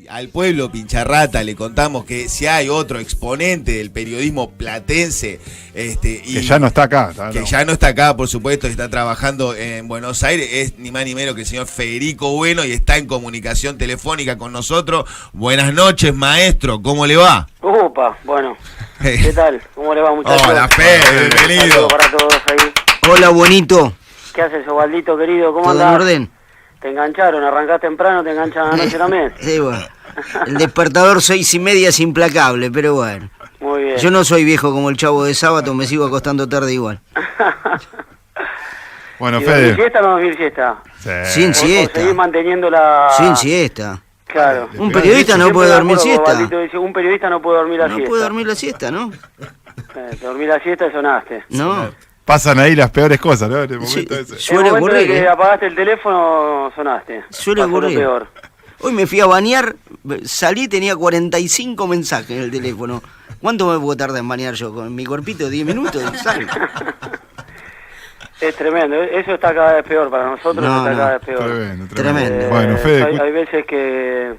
al pueblo pincharrata le contamos que si hay otro exponente del periodismo platense, que ya no está acá. Ya no está acá, por supuesto, está trabajando en Buenos Aires, es ni más ni menos que el señor Federico Bueno y está en comunicación telefónica con nosotros. Buenas noches, maestro, ¿cómo le va? Opa, bueno, ¿qué tal? ¿Cómo le va, muchachos? Hola, Fede, bienvenido. Para todos ahí. Hola, bonito. ¿Qué haces, Osvaldito, querido? ¿Cómo ¿Todo andás? en orden? Te engancharon, arrancás temprano, te enganchan anoche también. Sí, bueno. El despertador 6:30 es implacable, pero bueno. Muy bien. Yo no soy viejo como el Chavo de Sábato, me sigo acostando tarde igual. Bueno, ¿Y Fede. dormir siesta o no dormir siesta? Sí. Sin siesta. Seguir manteniendo la... Sin siesta. Claro. Un periodista no Siempre puede me dormir acuerdo, siesta. Osvaldito dice, un periodista no puede dormir la No siesta. puede dormir la siesta, ¿no? Dormir la siesta y sonaste. No. Pasan ahí las peores cosas, ¿no? En el momento Sí, ese. suele en el momento ocurrir, de que ¿eh? apagaste el teléfono, sonaste. Suele Pasó lo ocurrir. peor. Hoy me fui a bañar, salí, tenía 45 mensajes en el teléfono. ¿Cuánto me puedo tardar en bañar yo? Con mi cuerpito, 10 minutos y salgo. Es tremendo, eso está cada vez peor para nosotros, No, está no. cada vez peor. Tremendo. Bueno, Fede. Hay veces que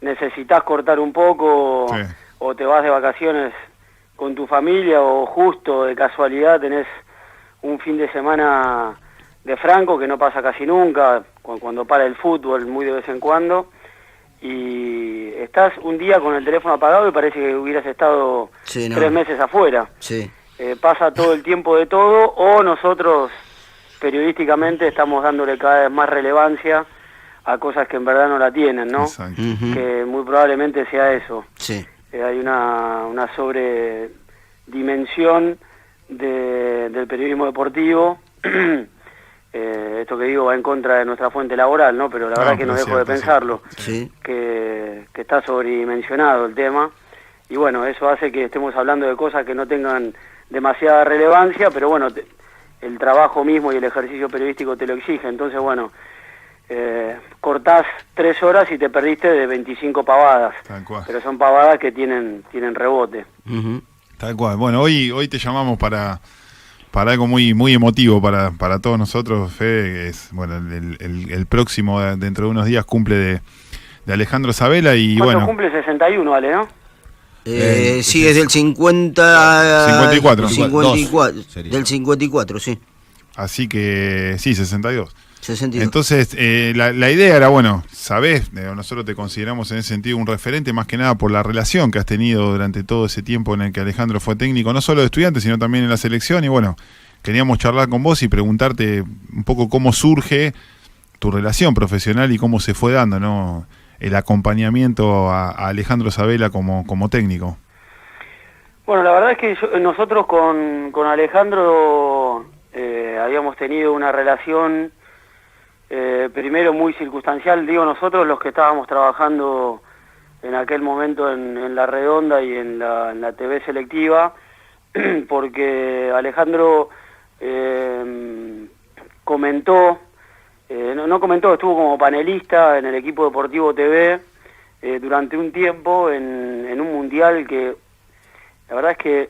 necesitas cortar un poco, Sí. o te vas de vacaciones con tu familia, o justo de casualidad tenés un fin de semana de franco, que no pasa casi nunca, cuando para el fútbol, muy de vez en cuando, y estás un día con el teléfono apagado y parece que hubieras estado Sí, no. 3 meses afuera. Sí. Pasa todo el tiempo de todo, o nosotros periodísticamente estamos dándole cada vez más relevancia a cosas que en verdad no la tienen, ¿no? Exacto. Ujú. Que muy probablemente sea eso. Sí. Hay una sobredimensión del periodismo deportivo. Esto que digo va en contra de nuestra fuente laboral, ¿no? Pero la verdad que no pero dejo de cierto, pensarlo, Sí. que está sobredimensionado el tema. Y bueno, eso hace que estemos hablando de cosas que no tengan demasiada relevancia, pero bueno, el trabajo mismo y el ejercicio periodístico te lo exige. Entonces, bueno, cortás 3 horas y te perdiste de 25 pavadas. Tal cual. Pero son pavadas que tienen rebote. Ujú. Tal cual. Bueno, hoy te llamamos para algo muy muy emotivo para todos nosotros, Fede, que es, bueno, el próximo, dentro de unos días, cumple de Alejandro Sabela y ¿Cuánto bueno... cumple? 61, ¿vale, no? Sí, es del 50... 54. 54. Sería. Del 54, sí. Así que sí, 62. 62. Entonces, la idea era, bueno, sabés, nosotros te consideramos en ese sentido un referente, más que nada por la relación que has tenido durante todo ese tiempo en el que Alejandro fue técnico, no solo de Estudiantes, sino también en la selección. Y bueno, queríamos charlar con vos y preguntarte un poco cómo surge tu relación profesional y cómo se fue dando, ¿no?, el acompañamiento a Alejandro Sabela como técnico. Bueno, la verdad es que nosotros con Alejandro habíamos tenido una relación primero muy circunstancial, digo nosotros los que estábamos trabajando en aquel momento en La Redonda y en la TV selectiva, porque Alejandro comentó, no comentó, estuvo como panelista en el equipo deportivo TV durante un tiempo en un mundial que la verdad es que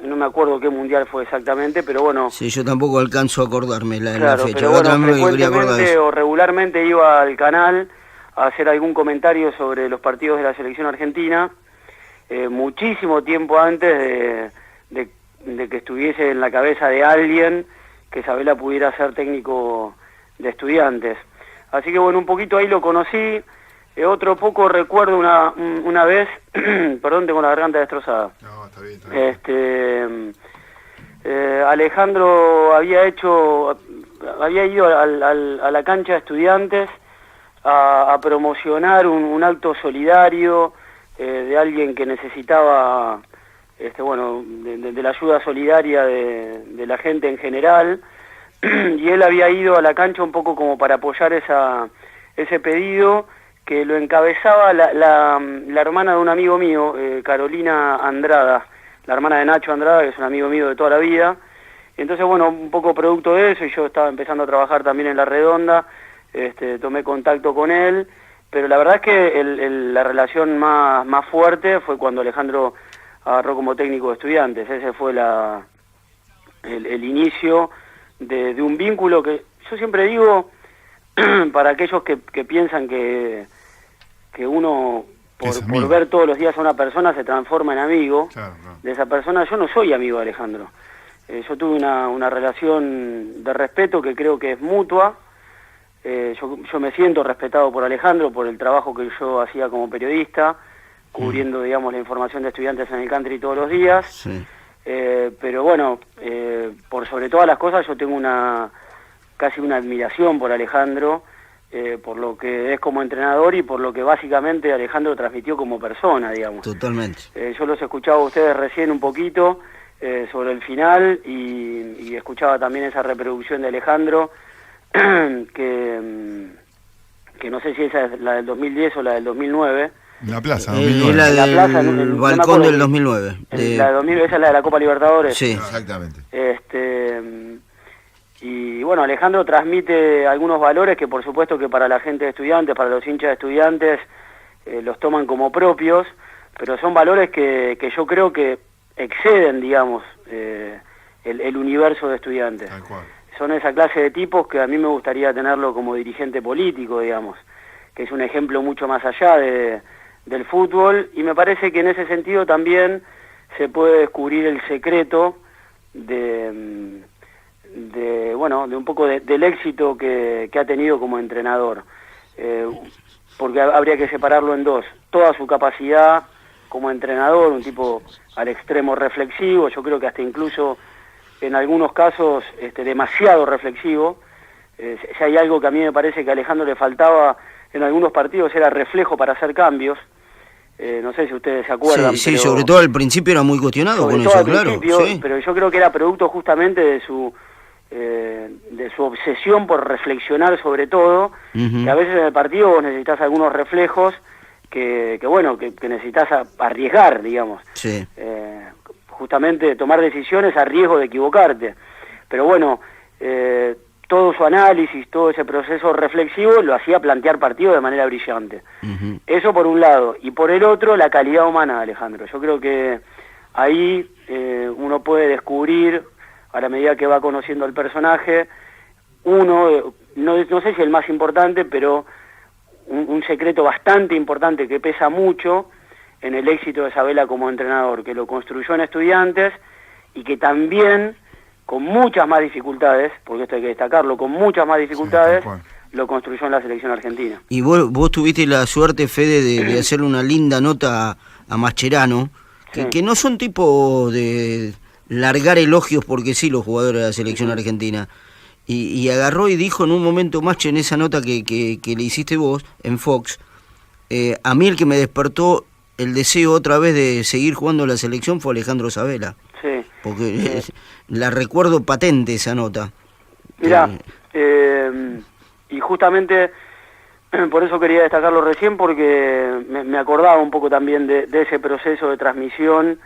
no me acuerdo qué mundial fue exactamente, pero bueno. Sí, yo tampoco alcanzo a acordarme la Claro, fecha. pero bueno, Otra vez me habría acordado de frecuentemente eso. o regularmente iba al canal a hacer algún comentario sobre los partidos de la selección argentina, muchísimo tiempo antes de que estuviese en la cabeza de alguien que Sabela pudiera ser técnico de Estudiantes. Así que bueno, un poquito ahí lo conocí. Otro poco recuerdo una vez, perdón, tengo la garganta destrozada. No, está bien. Alejandro había ido a la cancha de Estudiantes a promocionar un acto solidario de alguien que necesitaba de la ayuda solidaria de la gente en general, y él había ido a la cancha un poco como para apoyar ese pedido, que lo encabezaba la hermana de un amigo mío, Carolina Andrada, la hermana de Nacho Andrada, que es un amigo mío de toda la vida. Entonces, bueno, un poco producto de eso, y yo estaba empezando a trabajar también en La Redonda, tomé contacto con él, pero la verdad es que la relación más fuerte fue cuando Alejandro agarró como técnico de Estudiantes. Ese fue el inicio de un vínculo que yo siempre digo, para aquellos que piensan que uno por ver todos los días a una persona se transforma en amigo. Claro, claro. De esa persona. Yo no soy amigo de Alejandro. Yo tuve una relación de respeto que creo que es mutua. Yo me siento respetado por Alejandro, por el trabajo que yo hacía como periodista, cubriendo, digamos, la información de estudiantes en el country todos los días. Sí. Pero bueno, por sobre todas las cosas yo tengo casi una admiración por Alejandro, por lo que es como entrenador y por lo que básicamente Alejandro transmitió como persona, digamos. Totalmente. Yo los escuchaba a ustedes recién un poquito sobre el final y escuchaba también esa reproducción de Alejandro que no sé si esa es la del 2010 o la del 2009. En la plaza, La 2009. la plaza, del no balcón me del acuerdo. 2009. La de 2009, esa es la de la Copa Libertadores. Sí. Exactamente. Y bueno, Alejandro transmite algunos valores que por supuesto que para la gente de Estudiantes, para los hinchas de Estudiantes, los toman como propios, pero son valores que yo creo que exceden, digamos, el universo de Estudiantes. Tal cual. Son esa clase de tipos que a mí me gustaría tenerlo como dirigente político, digamos, que es un ejemplo mucho más allá del fútbol, y me parece que en ese sentido también se puede descubrir el secreto de un poco del éxito que ha tenido como entrenador, porque habría que separarlo en dos: toda su capacidad como entrenador, un tipo al extremo reflexivo, yo creo que hasta incluso en algunos casos demasiado reflexivo. Si hay algo que a mí me parece que a Alejandro le faltaba en algunos partidos, era reflejo para hacer cambios. No sé si ustedes se acuerdan. Sí, pero sobre todo al principio era muy cuestionado sobre con todo eso, al claro. principio, Sí. pero yo creo que era producto justamente de su obsesión por reflexionar sobre todo, Ujú. que a veces en el partido vos necesitas algunos reflejos que necesitas arriesgar, digamos. Sí. Justamente tomar decisiones a riesgo de equivocarte. Pero bueno, todo su análisis, todo ese proceso reflexivo lo hacía plantear partidos de manera brillante. Ujú. Eso por un lado. Y por el otro, la calidad humana de Alejandro. Yo creo que ahí uno puede descubrir, a la medida que va conociendo al personaje, no sé si el más importante, pero un secreto bastante importante que pesa mucho en el éxito de Sabela como entrenador, que lo construyó en Estudiantes y que también, con muchas más dificultades, porque esto hay que destacarlo, con muchas más dificultades, Sí, tal cual. lo construyó en la selección argentina. Y vos tuviste la suerte, Fede, de hacerle una linda nota a Mascherano, Sí. que no son tipo de largar elogios porque sí los jugadores de la selección argentina. Y agarró y dijo en un momento, Masche, en esa nota que le hiciste vos en Fox, a mí el que me despertó el deseo otra vez de seguir jugando la selección fue Alejandro Sabela. Sí. Porque la recuerdo patente esa nota. Mirá, y justamente por eso quería destacarlo recién, porque me acordaba un poco también de ese proceso de transmisión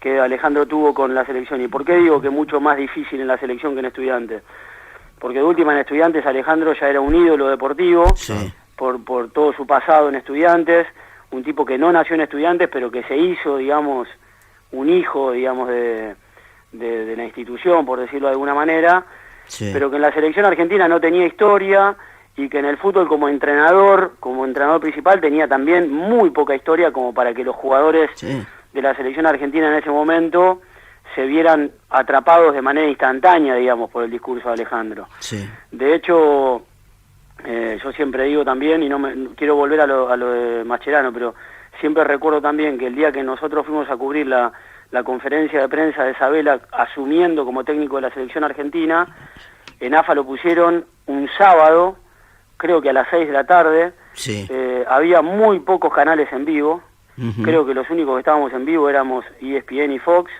que Alejandro tuvo con la selección. ¿Y por qué digo que mucho más difícil en la selección que en Estudiantes? Porque de última en Estudiantes Alejandro ya era un ídolo deportivo, Sí. por todo su pasado en Estudiantes, un tipo que no nació en Estudiantes, pero que se hizo, digamos, un hijo, digamos, de la institución, por decirlo de alguna manera, Sí. pero que en la selección argentina no tenía historia y que en el fútbol como entrenador principal tenía también muy poca historia como para que los jugadores Sí. de la selección argentina en ese momento se vieran atrapados de manera instantánea, digamos, por el discurso de Alejandro. Sí. De hecho, yo siempre digo también, y no quiero volver a lo de Mascherano, pero siempre recuerdo también que el día que nosotros fuimos a cubrir la conferencia de prensa de Sabela asumiendo como técnico de la selección argentina, en AFA lo pusieron un sábado, creo que a las 6 de la tarde, Sí. había muy pocos canales en vivo, Ujú. creo que los únicos que estábamos en vivo éramos ESPN y Fox,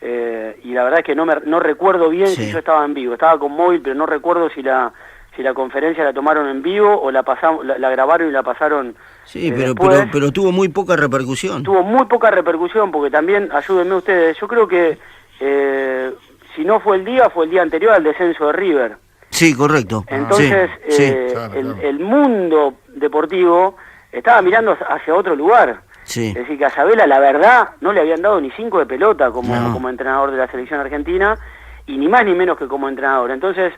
y la verdad es que no recuerdo bien Sí. si yo estaba en vivo, estaba con móvil, pero no recuerdo si la conferencia la tomaron en vivo o la grabaron y la pasaron. Sí, después. pero tuvo muy poca repercusión. Tuvo muy poca repercusión, porque también, ayúdenme ustedes, yo creo que si no fue el día anterior al descenso de River. Sí, correcto. Entonces, Sí, claro, claro. el mundo deportivo estaba mirando hacia otro lugar. sí. Es decir, que a Sabela, la verdad, no le habían dado ni 5 de pelota como No. entrenador de la selección argentina, y ni más ni menos que como entrenador. Entonces,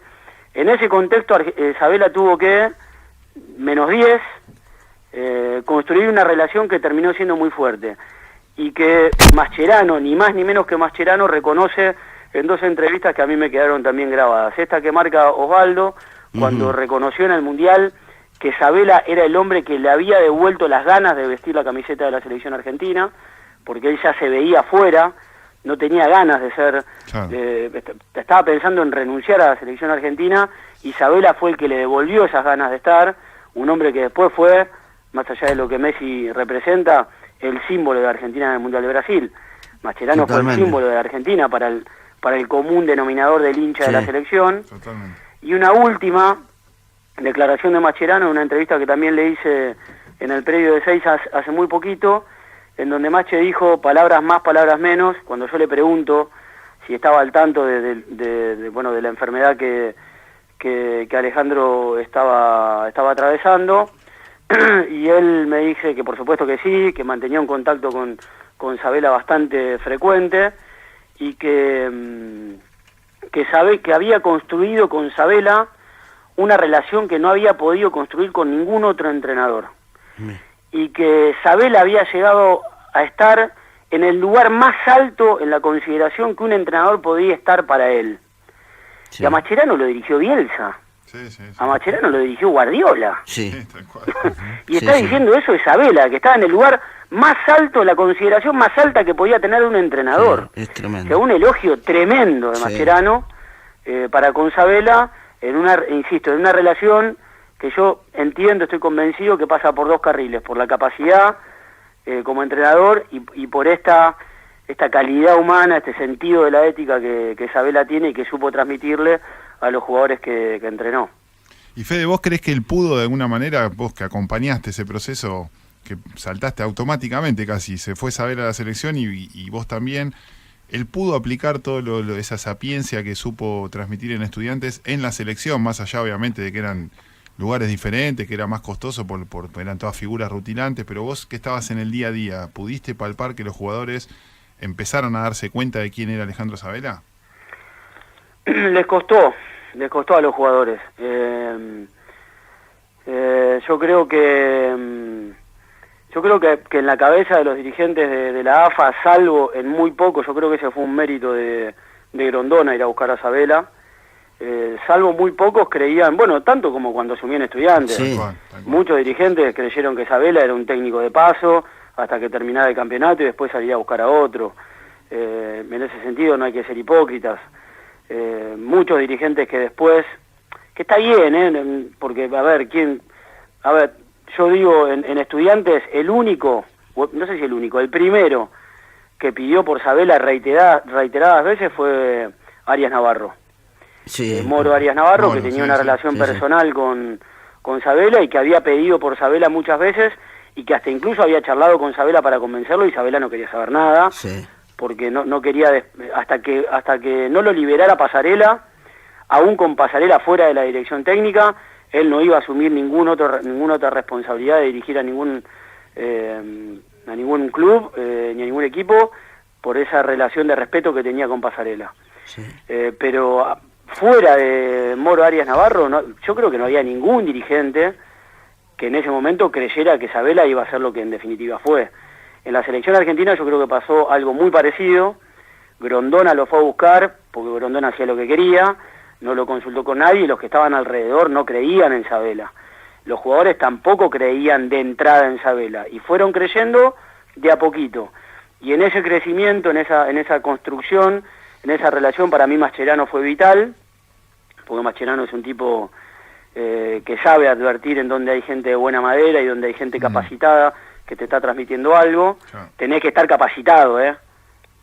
en ese contexto, Sabela tuvo que -10, construir una relación que terminó siendo muy fuerte y que Mascherano, ni más ni menos que Mascherano, reconoce en 2 entrevistas que a mí me quedaron también grabadas. Esta que marca Osvaldo cuando reconoció en el Mundial que Sabela era el hombre que le había devuelto las ganas de vestir la camiseta de la selección argentina, porque él ya se veía afuera, no tenía ganas de ser, Claro. estaba pensando en renunciar a la selección argentina, y Sabela fue el que le devolvió esas ganas de estar, un hombre que después fue, más allá de lo que Messi representa, el símbolo de Argentina en el Mundial de Brasil. Mascherano fue el símbolo de Argentina para el común denominador del hincha de la selección. Totalmente. Y una última declaración de Mascherano en una entrevista que también le hice en el predio de Seiza hace muy poquito, en donde Masche dijo palabras más, palabras menos, cuando yo le pregunto si estaba al tanto de la enfermedad que Alejandro estaba atravesando, y él me dice que por supuesto que sí, que mantenía un contacto con Sabela bastante frecuente, y que había construido con Sabela una relación que no había podido construir con ningún otro entrenador. Y que Sabela había llegado a estar en el lugar más alto en la consideración que un entrenador podía estar para él. Sí. Y a Mascherano lo dirigió Bielsa. Sí, sí, sí. A Mascherano lo dirigió Guardiola. Sí. Sí, tal cual. Y está diciendo eso de Sabela, que estaba en el lugar más alto, la consideración más alta que podía tener un entrenador. Sí, es tremendo. O sea, un elogio tremendo de Mascherano para con Sabela, en una relación que yo entiendo, estoy convencido que pasa por 2 carriles, por la capacidad como entrenador y por esta calidad humana, este sentido de la ética que Sabela tiene y que supo transmitirle a los jugadores que entrenó. Y Fede, ¿vos crees que él pudo de alguna manera, vos que acompañaste ese proceso, que saltaste automáticamente casi, se fue Sabela a la selección y vos también, él pudo aplicar todo esa sapiencia que supo transmitir en Estudiantes en la selección, más allá obviamente de que eran lugares diferentes, que era más costoso, eran todas figuras rutinantes, pero vos que estabas en el día a día, ¿pudiste palpar que los jugadores empezaron a darse cuenta de quién era Alejandro Sabela? Les costó a los jugadores. Yo creo que en la cabeza de los dirigentes de la AFA, salvo en muy poco, yo creo que ese fue un mérito de Grondona ir a buscar a Sabela, salvo muy pocos creían, bueno, tanto como cuando asumió en Estudiantes, Sí. muchos dirigentes creyeron que Sabela era un técnico de paso hasta que terminara el campeonato y después salía a buscar a otro. En ese sentido no hay que ser hipócritas. Muchos dirigentes que después, que está bien, porque yo digo, en Estudiantes el único, no sé si el único, el primero que pidió por Sabela reiteradas veces fue Arias Navarro. Sí. Moro Arias Navarro, Moro, que tenía sí, una sí, relación sí, personal con Sabela y que había pedido por Sabela muchas veces y que hasta incluso había charlado con Sabela para convencerlo y Sabela no quería saber nada. Sí. Porque no quería, hasta que no lo liberara Pasarela, aún con Pasarela fuera de la dirección técnica, él no iba a asumir ninguna otra responsabilidad de dirigir a ningún club ni a ningún equipo por esa relación de respeto que tenía con Pasarela. Sí. Pero fuera de Moro Arias Navarro, yo creo que no había ningún dirigente que en ese momento creyera que Sabela iba a ser lo que en definitiva fue. En la selección argentina yo creo que pasó algo muy parecido. Grondona lo fue a buscar porque Grondona hacía lo que quería, no lo consultó con nadie y los que estaban alrededor no creían en Sabela. Los jugadores tampoco creían de entrada en Sabela y fueron creyendo de a poquito. Y en ese crecimiento, en esa construcción, en esa relación, para mí Mascherano fue vital, porque Mascherano es un tipo que sabe advertir en donde hay gente de buena madera y donde hay gente capacitada que te está transmitiendo algo. Claro. Tenés que estar capacitado,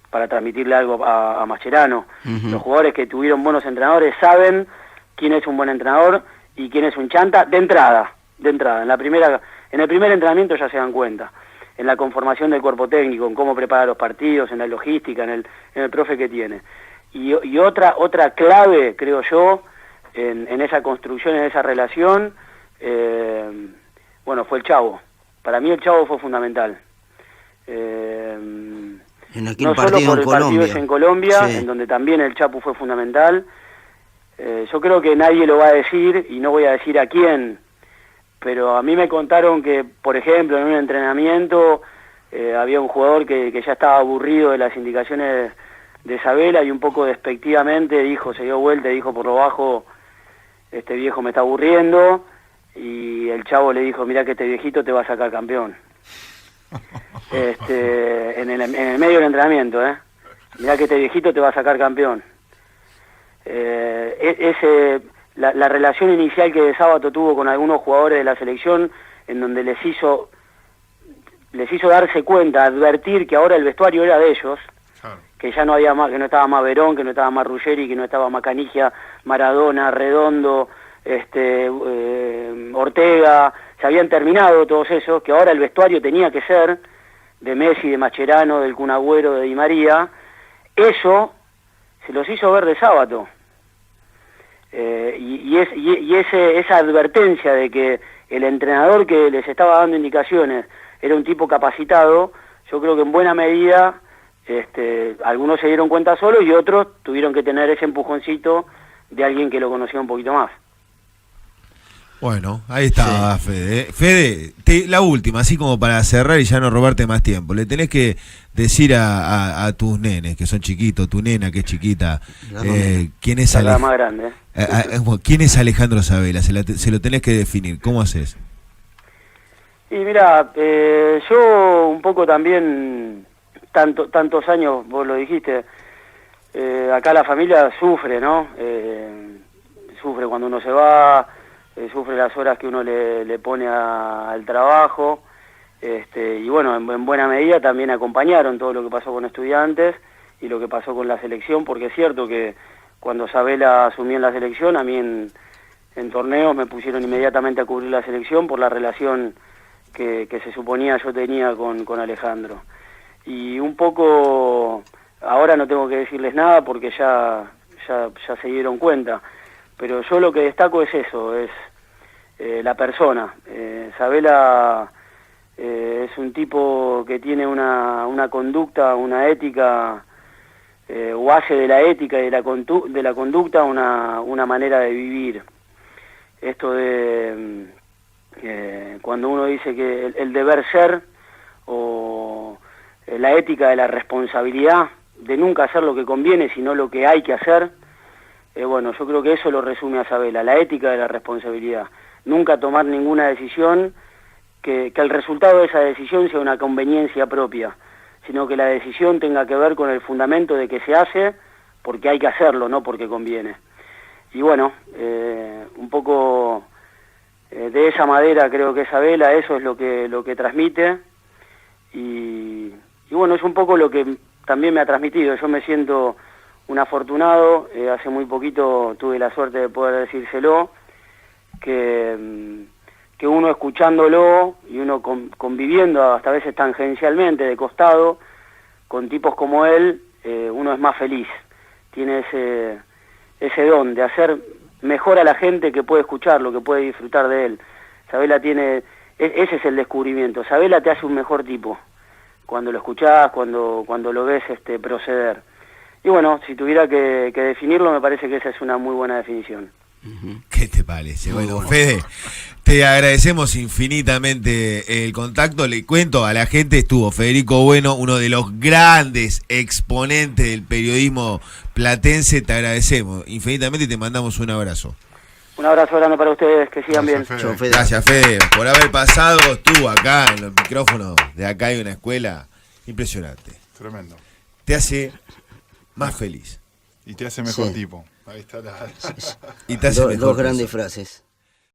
para transmitirle algo a Mascherano. Los jugadores que tuvieron buenos entrenadores saben quién es un buen entrenador y quién es un chanta de entrada. En el primer entrenamiento ya se dan cuenta. En la conformación del cuerpo técnico, en cómo prepara los partidos, en la logística, en el profe que tiene. Y otra clave, creo yo, en esa construcción, en esa relación, fue el Chavo. Para mí el Chavo fue fundamental. En aquel No solo partido por el partido ese en Colombia, Sí. en donde también el Chapu fue fundamental. Yo creo que nadie lo va a decir, y no voy a decir a quién, pero a mí me contaron que, por ejemplo, en un entrenamiento había un jugador que ya estaba aburrido de las indicaciones de Sabela y un poco despectivamente se dio vuelta y dijo por lo bajo, este viejo me está aburriendo, y el chavo le dijo, mirá que este viejito te va a sacar campeón. En el medio del entrenamiento, mirá que este viejito te va a sacar campeón. La relación inicial que De Sábato tuvo con algunos jugadores de la selección, en donde les hizo darse cuenta, advertir que ahora el vestuario era de ellos, claro, que ya no había más, que no estaba más Verón, que no estaba más Ruggeri, que no estaba más Canigia, Maradona, Redondo, Ortega, se habían terminado todos esos, que ahora el vestuario tenía que ser de Messi, de Mascherano, del Kun Agüero, de Di María. Eso se los hizo ver De Sábato. Esa advertencia de que el entrenador que les estaba dando indicaciones era un tipo capacitado, yo creo que en buena medida algunos se dieron cuenta solos y otros tuvieron que tener ese empujoncito de alguien que lo conocía un poquito más. Bueno, ahí está, sí. Fede, la última, así como para cerrar y ya no robarte más tiempo. Le tenés que decir a tus nenes, que son chiquitos, tu nena que es chiquita, ¿quién es la más grande? ¿Quién es Alejandro Sabela? Se lo tenés que definir. ¿Cómo haces? Y mira, yo un poco también, tantos años, vos lo dijiste, acá la familia sufre, ¿no? Sufre cuando uno se va, sufre las horas que uno le pone al trabajo, y bueno, en buena medida también acompañaron todo lo que pasó con Estudiantes y lo que pasó con la selección, porque es cierto que cuando Sabela asumió en la selección, a mí en torneos me pusieron inmediatamente a cubrir la selección por la relación que se suponía yo tenía con Alejandro. Y un poco, ahora no tengo que decirles nada porque ya se dieron cuenta, pero yo lo que destaco es eso, es la persona. Sabela es un tipo que tiene una conducta, una ética, o hace de la ética y de la conducta una manera de vivir. Esto de cuando uno dice que el deber ser, o la ética de la responsabilidad, de nunca hacer lo que conviene, sino lo que hay que hacer, bueno, yo creo que eso lo resume a Sabela, la ética de la responsabilidad. Nunca tomar ninguna decisión que el resultado de esa decisión sea una conveniencia propia, sino que la decisión tenga que ver con el fundamento de que se hace porque hay que hacerlo, no porque conviene. Y bueno, un poco de esa madera creo que Sabela, eso es lo que transmite, y bueno, es un poco lo que también me ha transmitido. Yo me siento un afortunado, hace muy poquito tuve la suerte de poder decírselo, que uno escuchándolo y uno conviviendo hasta a veces tangencialmente de costado con tipos como él, uno es más feliz, tiene ese don de hacer mejor a la gente que puede escucharlo, que puede disfrutar de él. Sabela ese es el descubrimiento. Sabela te hace un mejor tipo cuando lo escuchás, cuando lo ves proceder. Y bueno, si tuviera que definirlo, me parece que esa es una muy buena definición. ¿Qué te parece? Bueno, Fede, te agradecemos infinitamente el contacto. Le cuento a la gente, estuvo Federico Bueno, uno de los grandes exponentes del periodismo platense. Te agradecemos infinitamente y te mandamos un abrazo. Un abrazo grande para ustedes, que sigan bien. Fede. Gracias, Fede, por haber pasado. Estuvo acá en los micrófonos de Acá Hay Una Escuela. Impresionante. Tremendo. Te hace más feliz. Y te hace mejor tipo. Ahí está dos grandes frases.